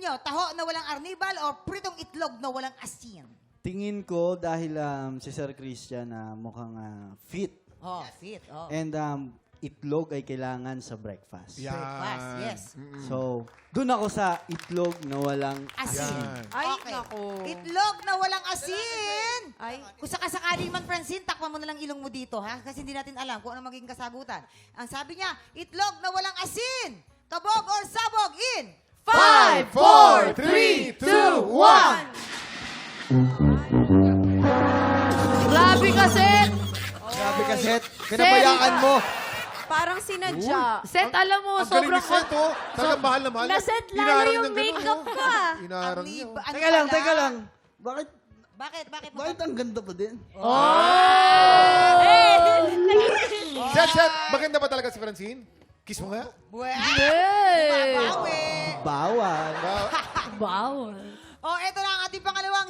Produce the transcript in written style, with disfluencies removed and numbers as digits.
nyo, taho na walang arnibal o pritong itlog na walang asin? Tingin ko dahil si Sir Christian mukhang fit. Oh, fit. Oh. And itlog ay kailangan sa breakfast. Breakfast, yes. So, dun ako sa itlog na walang Asin. asin. Ay, Okay. nako. Itlog na walang asin. Ay. Kung sakasakali man, Francine, takpan mo na lang ilong mo dito, ha? Kasi hindi natin alam kung ano magiging kasagutan. Ang sabi niya, itlog na walang asin. Kabog or sabog in 5, 4, 3, 2, 1. Grabe kasi. Grabe ka, Seth. Pinabayaan mo. Parang sinadya. Set, alam mo, Ang galing sobrang... ni Seth, oh. Talagang mahal na mahal. Naset lalo Inarang yung ng ganun, makeup oh. ko, ah. Inarang niya. oh. Ano Teka pala? lang. Bakit Bakit? ang ganda pa din? Seth, maganda ba talaga si Francine? Kiss mo nga. Babawi. Bawal. Bawal. O, eto na ang ating pangalawang